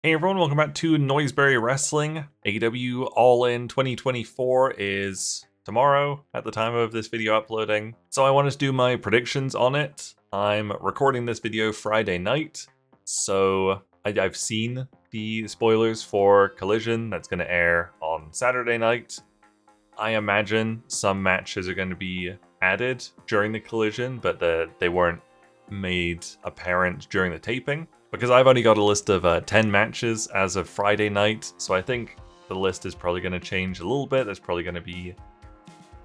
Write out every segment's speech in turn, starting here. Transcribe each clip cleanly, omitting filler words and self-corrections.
Hey everyone, welcome back to Noiseberry Wrestling. AEW All In 2024 is tomorrow at the time of this video uploading. So I wanted to do my predictions on it. I'm recording this video Friday night, so I've seen the spoilers for Collision that's going to air on Saturday night. I imagine some matches are going to be added during the Collision, but they weren't made apparent during the taping. Because I've only got a list of 10 matches as of Friday night, so I think the list is probably going to change a little bit. There's probably going to be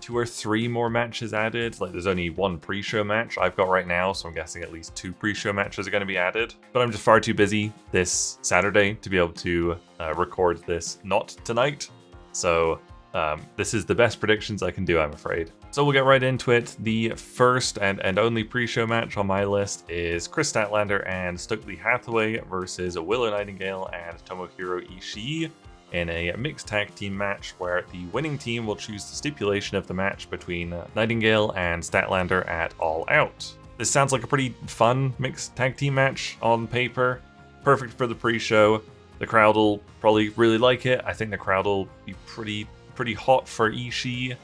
2 or 3 more matches added. Like, there's only one pre-show match I've got right now, so I'm guessing at least 2 pre-show matches are going to be added. But I'm just far too busy this Saturday to be able to record this not tonight. So this is the best predictions I can do, I'm afraid. So we'll get right into it. The first and only pre-show match on my list is Chris Statlander and Stokely Hathaway versus Willow Nightingale and Tomohiro Ishii in a mixed tag team match where the winning team will choose the stipulation of the match between Nightingale and Statlander at All Out. This sounds like a pretty fun mixed tag team match on paper. Perfect for the pre-show. The crowd will probably really like it. I think the crowd will be pretty hot for Ishii.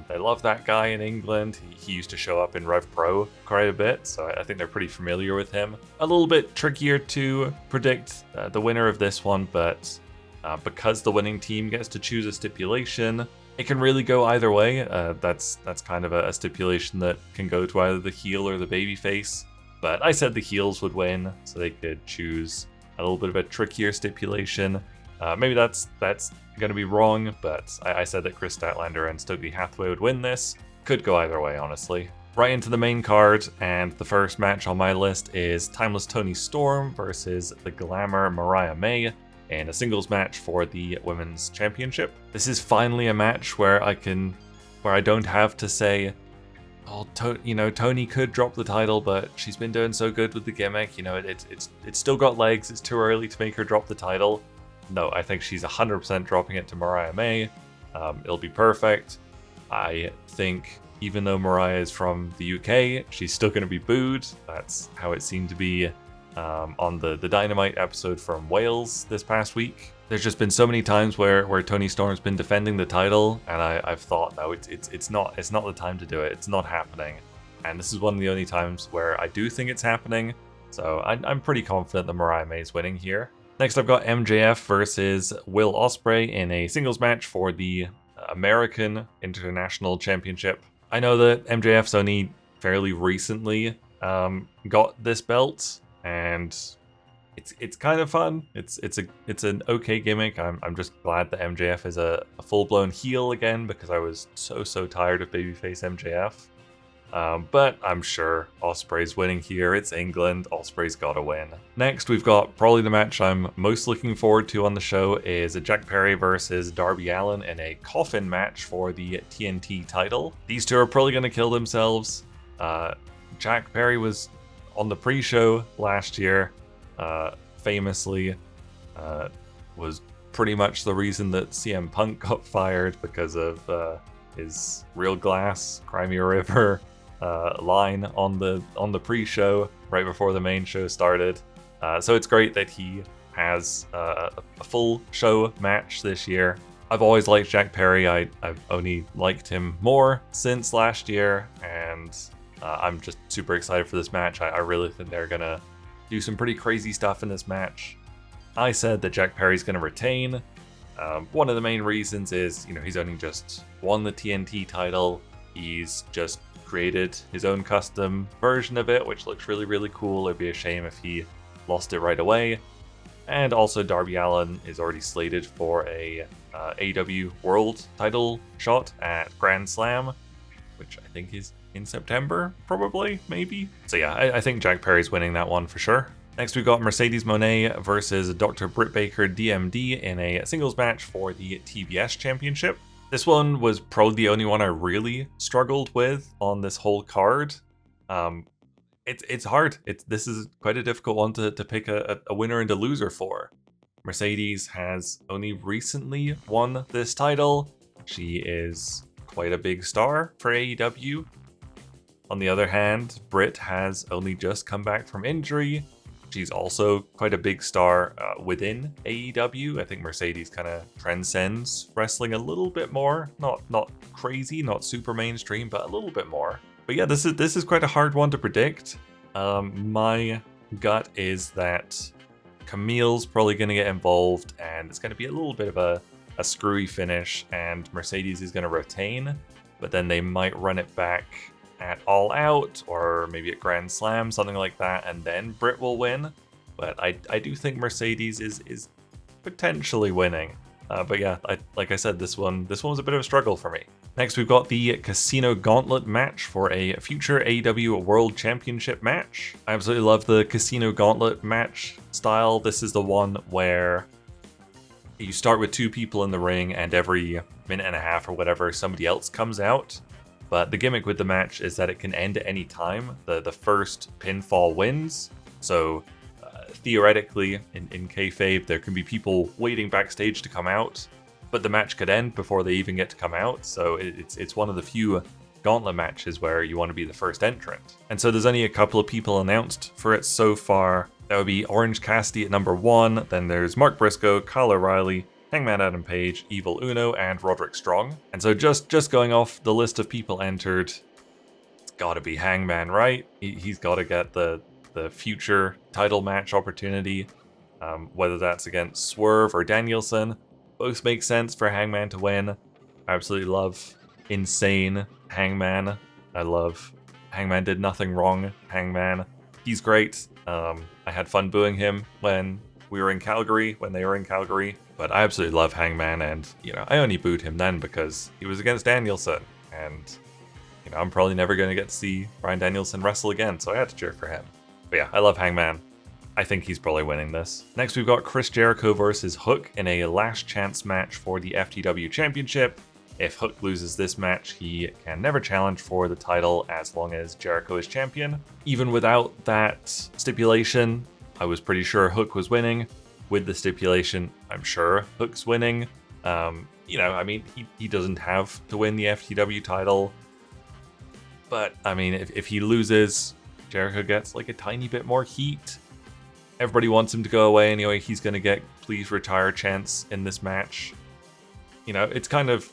They love that guy in England. He used to show up in Rev Pro quite a bit, so I think they're pretty familiar with him. A little bit trickier to predict the winner of this one, but because the winning team gets to choose a stipulation, it can really go either way. That's kind of a stipulation that can go to either the heel or the babyface. But I said the heels would win, so they could choose a little bit of a trickier stipulation. Maybe that's going to be wrong, but I said that Chris Statlander and Stokely Hathaway would win this. Could go either way, honestly. Right into the main card, and the first match on my list is Timeless Toni Storm versus the Glamour Mariah May in a singles match for the Women's Championship. This is finally a match where I don't have to say, oh, Toni could drop the title, but she's been doing so good with the gimmick. It's still got legs. It's too early to make her drop the title. No, I think she's 100% dropping it to Mariah May. It'll be perfect. I think even though Mariah is from the UK, she's still going to be booed. That's how it seemed to be on the Dynamite episode from Wales this past week. There's just been so many times where Toni Storm's been defending the title, and I've thought, no, it's not the time to do it. It's not happening. And this is one of the only times where I do think it's happening. So I'm pretty confident that Mariah May is winning here. Next, I've got MJF versus Will Ospreay in a singles match for the American International Championship. I know that MJF's only fairly recently got this belt, and it's kind of fun. It's an okay gimmick. I'm just glad that MJF is a full-blown heel again, because I was so tired of babyface MJF. But I'm sure Ospreay's winning here. It's England. Ospreay's gotta win. Next, we've got probably the match I'm most looking forward to on the show is Jack Perry versus Darby Allin in a coffin match for the TNT title. These two are probably gonna kill themselves. Jack Perry was on the pre-show last year, famously was pretty much the reason that CM Punk got fired because of his Real Glass, Crimea River line on the pre-show right before the main show started. So it's great that he has a full show match this year. I've always liked Jack Perry. I've only liked him more since last year, and I'm just super excited for this match. I really think they're gonna do some pretty crazy stuff in this match. I said that Jack Perry's gonna retain. One of the main reasons is, he's only just won the TNT title. He's just created his own custom version of it, which looks really cool. It'd be a shame if he lost it right away. And also Darby Allin is already slated for a AEW World title shot at Grand Slam, which I think is in September, probably, maybe. So yeah, I think Jack Perry's winning that one for sure. Next, we've got Mercedes Moné versus Dr. Britt Baker DMD in a singles match for the TBS Championship. This one was probably the only one I really struggled with on this whole card. It's hard. This is quite a difficult one to pick a winner and a loser for. Mercedes has only recently won this title. She is quite a big star for AEW. On the other hand, Britt has only just come back from injury. She's also quite a big star within AEW. I think Mercedes kind of transcends wrestling a little bit more. Not crazy, not super mainstream, but a little bit more. But yeah, this is quite a hard one to predict. My gut is that Camille's probably going to get involved, and it's going to be a little bit of a screwy finish, and Mercedes is going to retain, but then they might run it back at All Out, or maybe at Grand Slam, something like that, and then Britt will win. But I do think Mercedes is potentially winning. But yeah, like I said, this one was a bit of a struggle for me. Next, we've got the Casino Gauntlet match for a future AEW World Championship match. I absolutely love the Casino Gauntlet match style. This is the one where you start with 2 people in the ring, and every minute and a half or whatever, somebody else comes out. But the gimmick with the match is that it can end at any time. The first pinfall wins. So theoretically, in kayfabe, there can be people waiting backstage to come out, but the match could end before they even get to come out. So it's one of the few gauntlet matches where you want to be the first entrant. And so there's only a couple of people announced for it so far. That would be Orange Cassidy at number 1. Then there's Mark Briscoe, Kyle O'Reilly, Hangman Adam Page, Evil Uno, and Roderick Strong. And so just going off the list of people entered, it's got to be Hangman, right? He's got to get the future title match opportunity, whether that's against Swerve or Danielson. Both make sense for Hangman to win. I absolutely love insane Hangman. I love Hangman did nothing wrong. Hangman, he's great. I had fun booing him when we were in Calgary, when they were in Calgary. But I absolutely love Hangman, and I only booed him then because he was against Danielson, and I'm probably never going to get to see Bryan Danielson wrestle again, so I had to cheer for him. But yeah, I love Hangman. I think he's probably winning this. Next, we've got Chris Jericho versus Hook in a last chance match for the FTW Championship. If Hook loses this match, he can never challenge for the title as long as Jericho is champion. Even without that stipulation, I was pretty sure Hook was winning. With the stipulation, I'm sure Hook's winning. I mean, he doesn't have to win the FTW title. But, I mean, if he loses, Jericho gets like a tiny bit more heat. Everybody wants him to go away anyway. He's going to get please retire chance in this match. It's kind of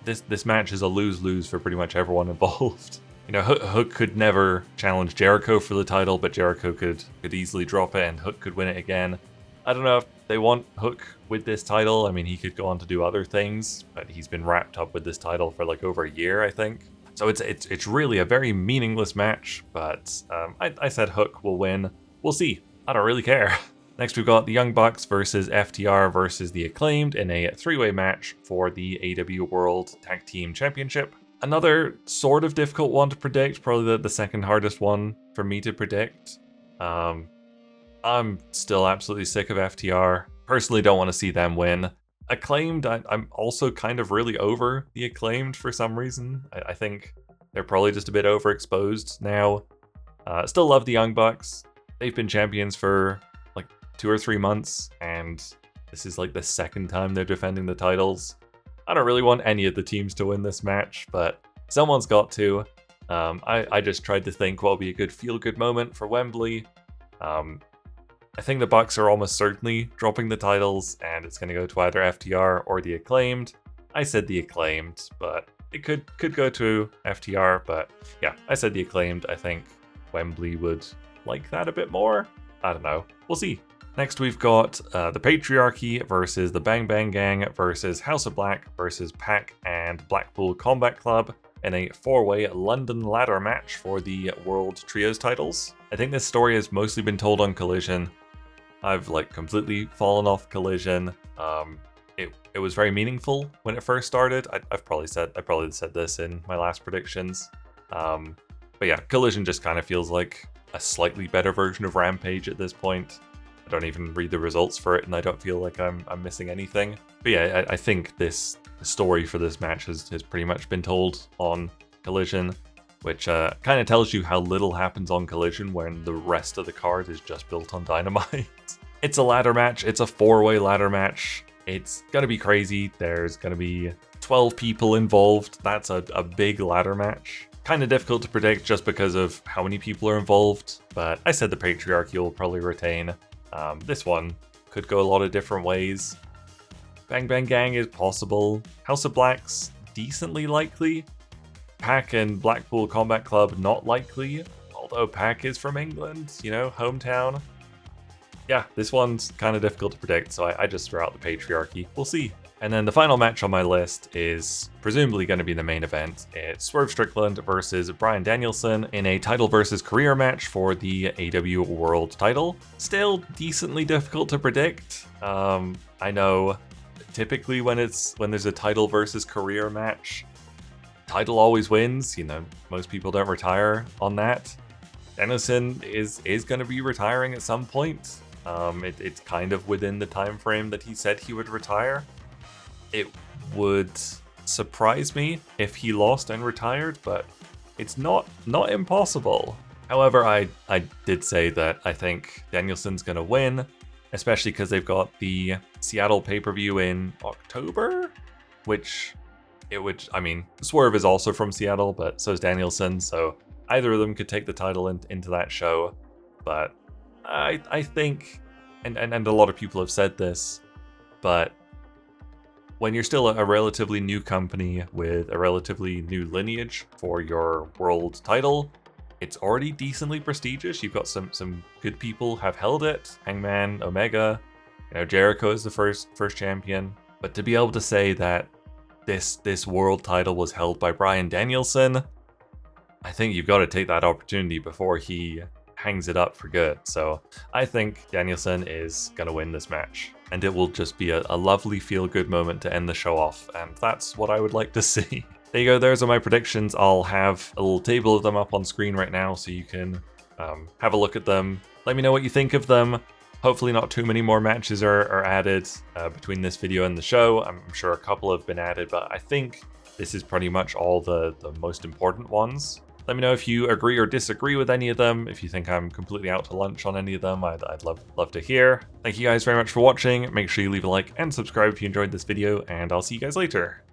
this match is a lose-lose for pretty much everyone involved. Hook could never challenge Jericho for the title, but Jericho could easily drop it, and Hook could win it again. I don't know if they want Hook with this title. I mean, he could go on to do other things, but he's been wrapped up with this title for like over a year, I think. So it's really a very meaningless match, but I said Hook will win. We'll see. I don't really care. Next, we've got the Young Bucks versus FTR versus the Acclaimed in a 3-way match for the AEW World Tag Team Championship. Another sort of difficult one to predict, probably the second hardest one for me to predict. I'm still absolutely sick of FTR. Personally, don't want to see them win. Acclaimed, I'm also kind of really over the Acclaimed for some reason. I think they're probably just a bit overexposed now. Still love the Young Bucks. They've been champions for like 2 or 3 months, and this is like the second time they're defending the titles. I don't really want any of the teams to win this match, but someone's got to. I just tried to think what would be a good feel-good moment for Wembley. I think the Bucks are almost certainly dropping the titles, and it's going to go to either FTR or the Acclaimed. I said the Acclaimed, but it could go to FTR, but yeah, I said the Acclaimed. I think Wembley would like that a bit more. I don't know. We'll see. Next, we've got the Patriarchy versus the Bang Bang Gang versus House of Black versus PAC and Blackpool Combat Club in a 4-way London ladder match for the World Trios titles. I think this story has mostly been told on Collision. I've like completely fallen off Collision. It was very meaningful when it first started. I probably said this in my last predictions. But yeah, Collision just kind of feels like a slightly better version of Rampage at this point. I don't even read the results for it, and I don't feel like I'm missing anything. But yeah, I think this story for this match has pretty much been told on Collision, which kind of tells you how little happens on Collision when the rest of the card is just built on Dynamite. It's a ladder match. It's a 4-way ladder match. It's gonna be crazy. There's gonna be 12 people involved. That's a big ladder match. kind of difficult to predict just because of how many people are involved, but I said the patriarchy will probably retain. This one could go a lot of different ways. Bang Bang Gang is possible. House of Black's decently likely. Pac and Blackpool Combat Club not likely, although Pac is from England, you know, hometown. Yeah, this one's kind of difficult to predict, so I just throw out the patriarchy. We'll see. And then the final match on my list is presumably going to be the main event. It's Swerve Strickland versus Bryan Danielson in a title versus career match for the AEW World title. Still decently difficult to predict. I know typically when there's a title versus career match, title always wins. You know, most people don't retire on that. Danielson is going to be retiring at some point. It's kind of within the time frame that he said he would retire. It would surprise me if he lost and retired, but it's not impossible. However, I did say that I think Danielson's gonna win, especially because they've got the Seattle pay-per-view in October, which I mean, Swerve is also from Seattle, but so is Danielson, so either of them could take the title into that show. But I think, and a lot of people have said this, but when you're still a relatively new company with a relatively new lineage for your world title, it's already decently prestigious. You've got some good people have held it. Hangman, Omega, you know, Jericho is the first champion. But to be able to say that this world title was held by Bryan Danielson, I think you've got to take that opportunity before he hangs it up for good. So I think Danielson is going to win this match, and it will just be a lovely feel-good moment to end the show off, and that's what I would like to see. There you go, those are my predictions. I'll have a little table of them up on screen right now so you can have a look at them. Let me know what you think of them. Hopefully not too many more matches are added between this video and the show. I'm sure a couple have been added, but I think this is pretty much all the most important ones. Let me know if you agree or disagree with any of them. If you think I'm completely out to lunch on any of them, I'd love to hear. Thank you guys very much for watching. Make sure you leave a like and subscribe if you enjoyed this video, and I'll see you guys later.